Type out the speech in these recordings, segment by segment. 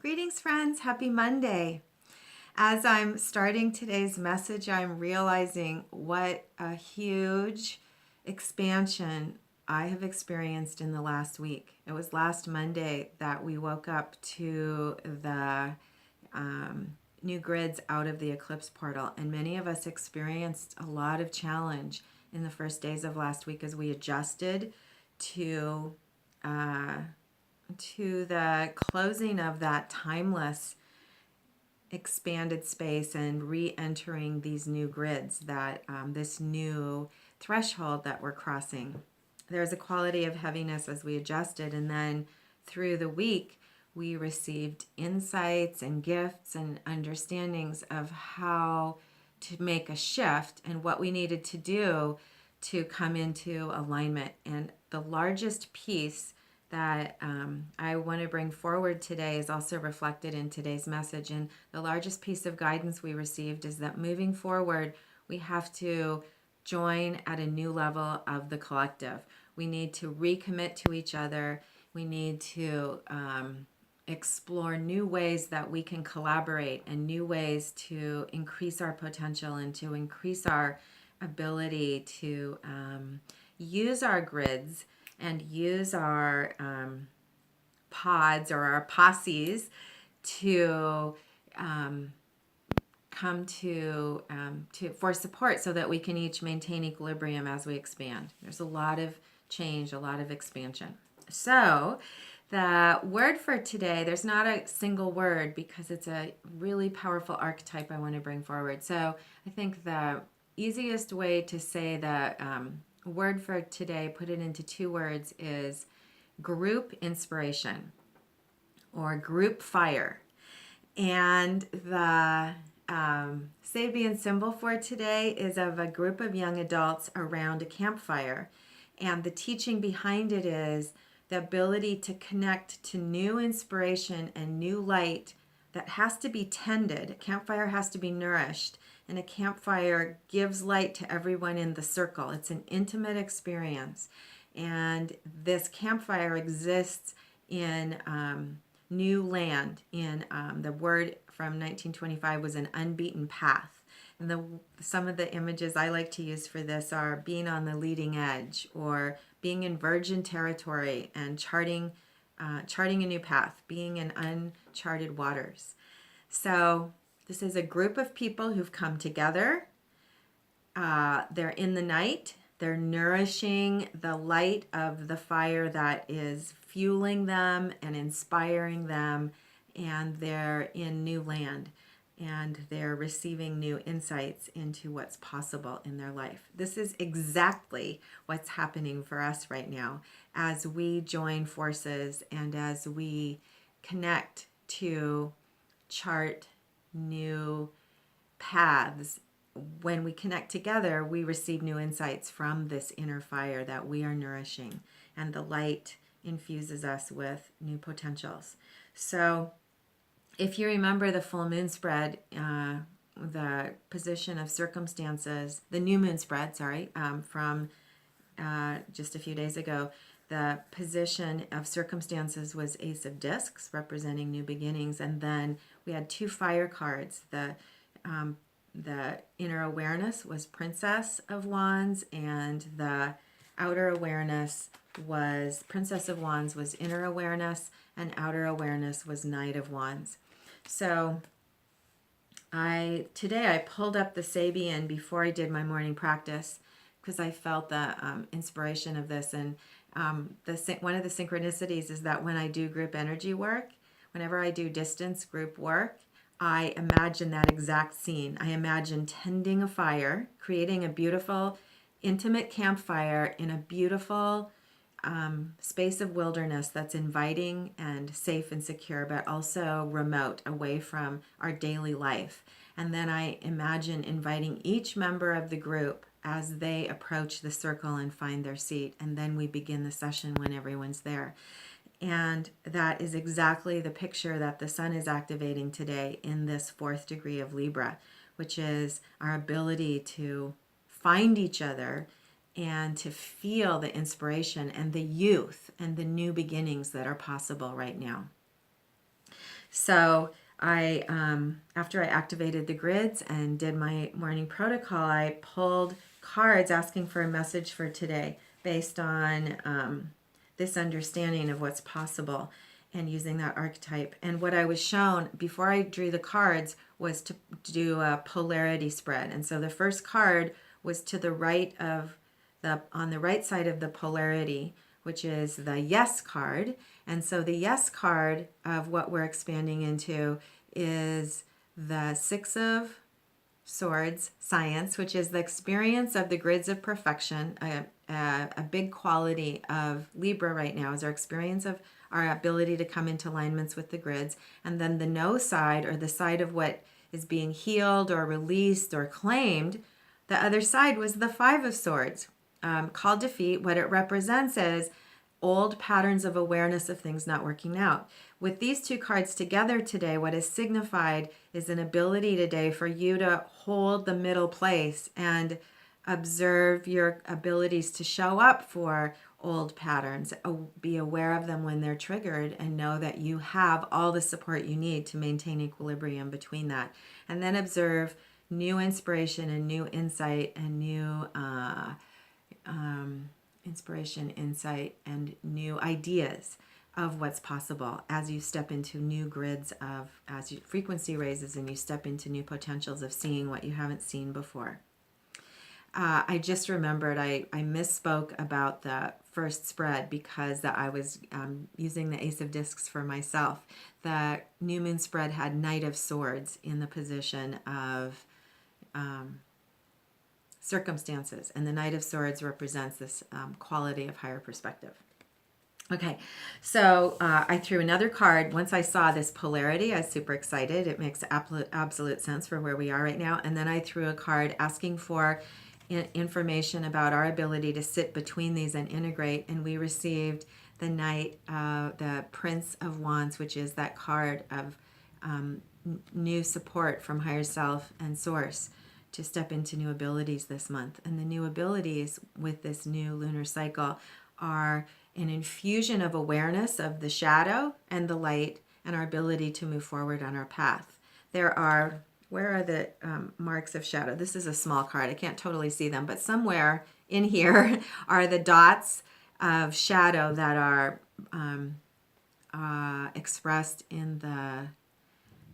Greetings, friends. Happy Monday. As I'm starting today's message, I'm realizing what a huge expansion I have experienced in the last week. It was last Monday that we woke up to the new grids out of the eclipse portal, and many of us experienced a lot of challenge in the first days of last week as we adjusted to uh, the closing of that timeless expanded space and re-entering these new grids, that this new threshold that we're crossing. There's a quality of heaviness as we adjusted, and then through the week we received insights and gifts and understandings of how to make a shift and what we needed to do to come into alignment. And the largest piece that I want to bring forward today is also reflected in today's message. And the largest piece of guidance we received is that moving forward, we have to join at a new level of the collective. We need to recommit to each other. We need to explore new ways that we can collaborate and new ways to increase our potential and to increase our ability to use our grids and use our pods or our posses to come to for support so that we can each maintain equilibrium as we expand. There's a lot of change, a lot of expansion. So the word for today, there's not a single word because it's a really powerful archetype I want to bring forward. So I think the easiest way to say the word for today, put it into two words, is group inspiration or group fire. And the Sabian symbol for today is of a group of young adults around a campfire. And the teaching behind it is the ability to connect to new inspiration and new light that has to be tended. A campfire has to be nourished, and a campfire gives light to everyone in the circle. It's an intimate experience. And this campfire exists in new land. In the word from 1925 was an unbeaten path. And some of the images I like to use for this are being on the leading edge, or being in virgin territory and charting a new path, being in uncharted waters. So this is a group of people who've come together. They're in the night. They're nourishing the light of the fire that is fueling them and inspiring them, and they're in new land, and they're receiving new insights into what's possible in their life. This is exactly what's happening for us right now as we join forces and as we connect to chart new paths. When we connect together, we receive new insights from this inner fire that we are nourishing, and the light infuses us with new potentials. So if you remember the full moon spread, the position of circumstances, the new moon spread, from just a few days ago, the position of circumstances was Ace of Discs, representing new beginnings. And then we had two fire cards. The inner awareness was Princess of Wands, and the outer awareness was Princess of Wands was inner awareness, and outer awareness was Knight of Wands. So today I pulled up the Sabian before I did my morning practice because I felt the inspiration of this. And one of the synchronicities is that when I do group energy work, whenever I do distance group work, I imagine that exact scene. I imagine tending a fire, creating a beautiful, intimate campfire in a beautiful space of wilderness that's inviting and safe and secure, but also remote, away from our daily life. And then I imagine inviting each member of the group as they approach the circle and find their seat. And then we begin the session when everyone's there. And that is exactly the picture that the sun is activating today in this fourth degree of Libra, which is our ability to find each other and to feel the inspiration and the youth and the new beginnings that are possible right now. So I, after I activated the grids and did my morning protocol, I pulled cards asking for a message for today based on this understanding of what's possible and using that archetype. And what I was shown before I drew the cards was to do a polarity spread. And so the first card was to the right of on the right side of the polarity, which is the yes card. And so the yes card of what we're expanding into is the Six of Swords science, which is the experience of the grids of perfection. A big quality of Libra right now is our experience of our ability to come into alignments with the grids. And then the no side, or the side of what is being healed or released or claimed, the other side was the Five of Swords, called defeat. What it represents is old patterns of awareness of things not working out. With these two cards together today, what is signified is an ability today for you to hold the middle place and observe your abilities to show up for old patterns, be aware of them when they're triggered, and know that you have all the support you need to maintain equilibrium between that. And then observe new inspiration and new insight and new inspiration, insight, and new ideas of what's possible as you step into new grids of, as your frequency raises and you step into new potentials of seeing what you haven't seen before. I just remembered I misspoke about the first spread because I was using the Ace of Discs for myself. The new moon spread had Knight of Swords in the position of circumstances, and the Knight of Swords represents this quality of higher perspective. Okay, so I threw another card. Once I saw this polarity, I was super excited. It makes absolute sense for where we are right now. And then I threw a card asking for information about our ability to sit between these and integrate. And we received the Knight, the Prince of Wands, which is that card of new support from higher self and source to step into new abilities this month. And the new abilities with this new lunar cycle are an infusion of awareness of the shadow and the light and our ability to move forward on our path. There are, where are the marks of shadow? This is a small card. I can't totally see them, but somewhere in here are the dots of shadow that are expressed in the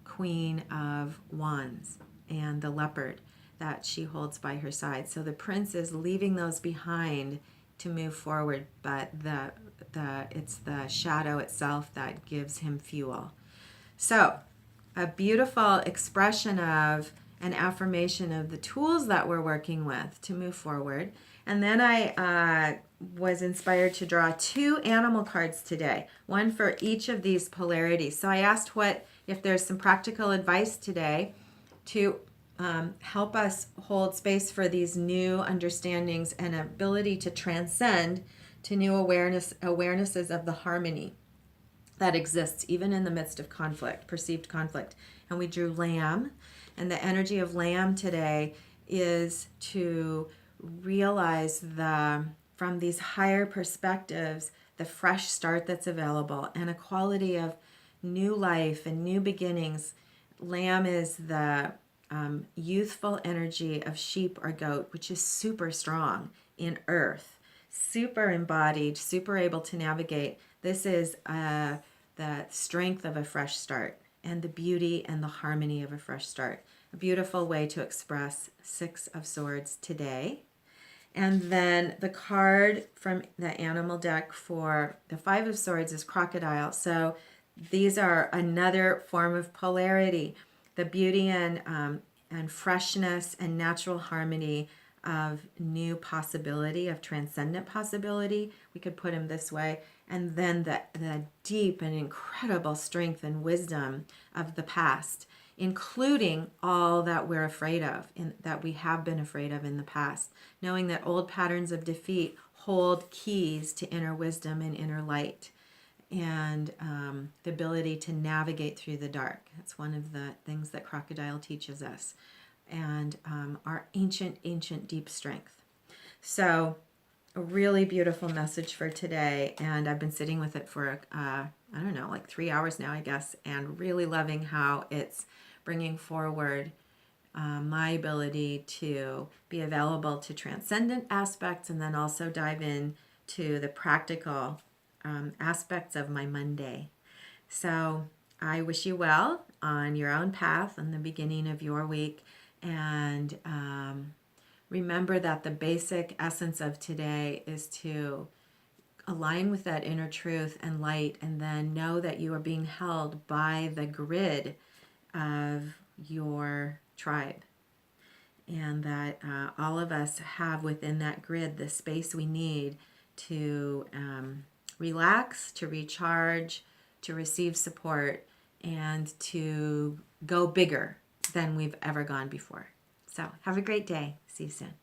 Queen of Wands and the leopard that she holds by her side. So the prince is leaving those behind to move forward, but it's the shadow itself that gives him fuel. So a beautiful expression of an affirmation of the tools that we're working with to move forward. And then I was inspired to draw 2 animal cards today, one for each of these polarities. So I asked if there's some practical advice today to help us hold space for these new understandings and ability to transcend to new awarenesses of the harmony that exists even in the midst of conflict, perceived conflict. And we drew Lamb, and the energy of Lamb today is to realize from these higher perspectives the fresh start that's available and a quality of new life and new beginnings. Lamb is the youthful energy of sheep or goat, which is super strong in earth, super embodied, super able to navigate. This is the strength of a fresh start and the beauty and the harmony of a fresh start. A beautiful way to express Six of Swords today. And then the card from the animal deck for the Five of Swords is Crocodile. So these are another form of polarity. The beauty and freshness and natural harmony of new possibility, of transcendent possibility. We could put him this way. And then the deep and incredible strength and wisdom of the past, including all that we're afraid of, that we have been afraid of in the past. Knowing that old patterns of defeat hold keys to inner wisdom and inner light. And the ability to navigate through the dark. That's one of the things that Crocodile teaches us. And our ancient deep strength. So a really beautiful message for today, and I've been sitting with it for, I don't know, like 3 hours now, I guess, and really loving how it's bringing forward my ability to be available to transcendent aspects and then also dive in to the practical aspects of my Monday. So I wish you well on your own path in the beginning of your week, and remember that the basic essence of today is to align with that inner truth and light, and then know that you are being held by the grid of your tribe, and that all of us have within that grid the space we need to relax, to recharge, to receive support, and to go bigger than we've ever gone before. So have a great day. See you soon.